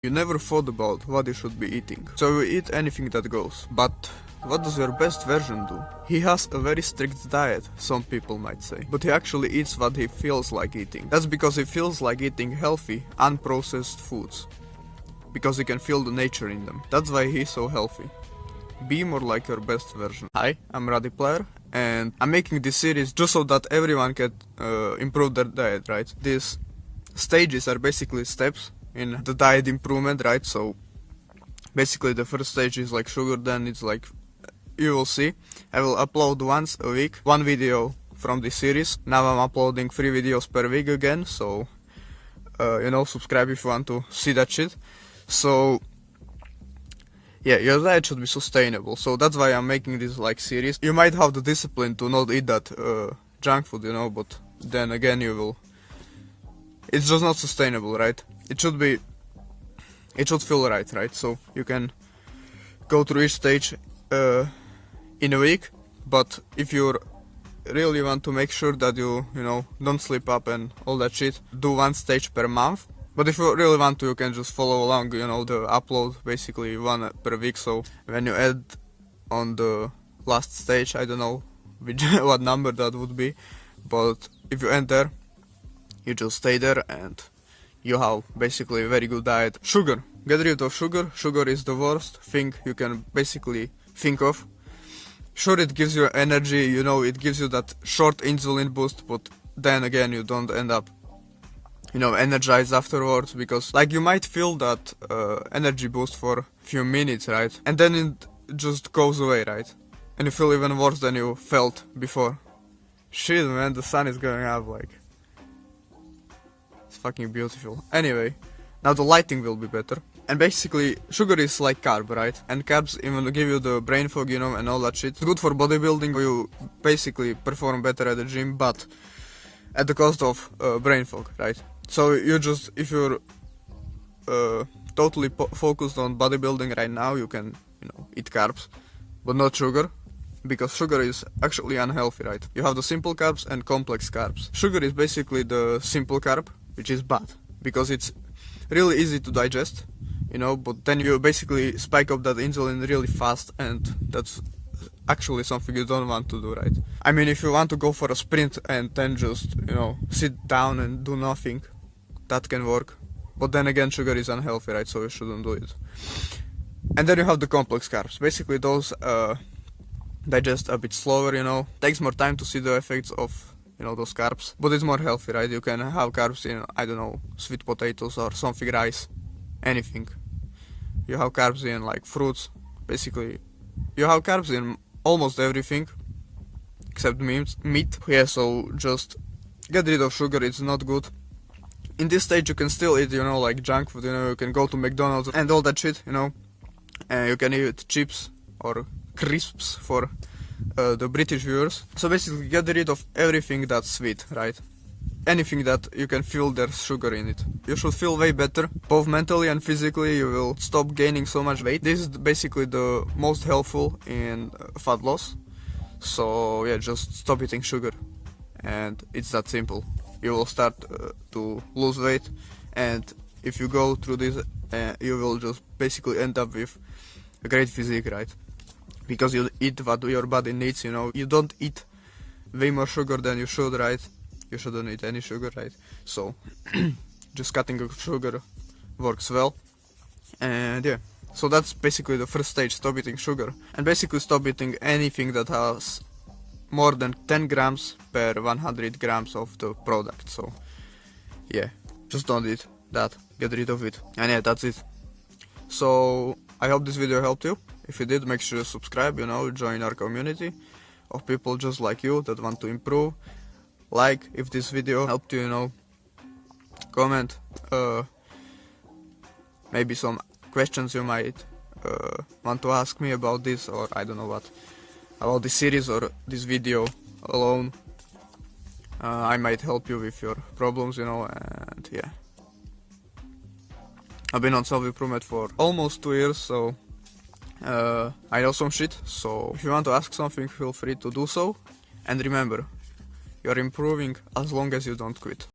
You never thought about what you should be eating, so you eat anything that goes. But what does your best version do? He has a very strict diet, some people might say, but he actually eats what he feels like eating. That's because he feels like eating healthy, unprocessed foods, because he can feel the nature in them. That's why he's so healthy. Be more like your best version. Hi, I'm RadyPlayer, and I'm making this series just so that everyone can improve their diet, right? These stages are basically steps in the diet improvement, right? So basically the first stage is like sugar, then it's like, you will see, I will upload once a week, one video from this series. Now I'm uploading 3 videos per week again, so subscribe if you want to see that shit. So yeah, your diet should be sustainable, so that's why I'm making this like series. You might have the discipline to not eat that junk food, but then again it's just not sustainable, right? It should feel right? So you can go through each stage in a week, but if you really want to make sure that you don't slip up and all that shit, do 1 stage per month. But if you really want to, you can just follow along, the upload, basically 1 per week. So when you add on the last stage, I don't know what number that would be, but if you enter, you just stay there and you have basically a very good diet. Sugar. Get rid of sugar. Sugar is the worst thing you can basically think of. Sure, it gives you energy, it gives you that short insulin boost, but then again, you don't end up energized afterwards, because like you might feel that energy boost for a few minutes, right? And then it just goes away, right? And you feel even worse than you felt before. Shit, man, the sun is going up, like, it's fucking beautiful. Anyway, now the lighting will be better. And basically, sugar is like carb, right? And carbs even give you the brain fog, and all that shit. It's good for bodybuilding, you basically perform better at the gym, but at the cost of brain fog, right? So if you're totally focused on bodybuilding right now, you can, eat carbs, but not sugar, because sugar is actually unhealthy, right? You have the simple carbs and complex carbs. Sugar is basically the simple carb, which is bad, because it's really easy to digest, but then you basically spike up that insulin really fast, and that's actually something you don't want to do, right? I mean, if you want to go for a sprint and then just, sit down and do nothing, that can work. But then again, sugar is unhealthy, right? So you shouldn't do it. And then you have the complex carbs. Basically, those digest a bit slower, Takes more time to see the effects of, those carbs. But it's more healthy, right? You can have carbs in, I don't know, sweet potatoes or something, rice, anything. You have carbs in, like, fruits. Basically, you have carbs in almost everything except meat. Yeah, so just get rid of sugar, it's not good. In this stage you can still eat, like junk food, you can go to McDonald's and all that shit, and you can eat chips or crisps for the British viewers. So basically get rid of everything that's sweet, right? Anything that you can feel there's sugar in it. You should feel way better, both mentally and physically. You will stop gaining so much weight. This is basically the most helpful in fat loss. So yeah, just stop eating sugar, and it's that simple. You will start to lose weight, and if you go through this, you will just basically end up with a great physique, right? Because you eat what your body needs, You don't eat way more sugar than you should, right? You shouldn't eat any sugar, right? So just cutting off sugar works well. And yeah, so that's basically the first stage, stop eating sugar. And basically stop eating anything that has more than 10 grams per 100 grams of the product. So yeah, just don't eat that, get rid of it. And yeah, that's it. So I hope this video helped you. If you did, make sure to subscribe, join our community of people just like you that want to improve. Like if this video helped you, comment maybe some questions you might want to ask me about this, or I don't know what, about this series or this video alone. I might help you with your problems, and yeah. I've been on self-improvement for almost 2 years, so I know some shit. So if you want to ask something, feel free to do so. And remember, you're improving as long as you don't quit.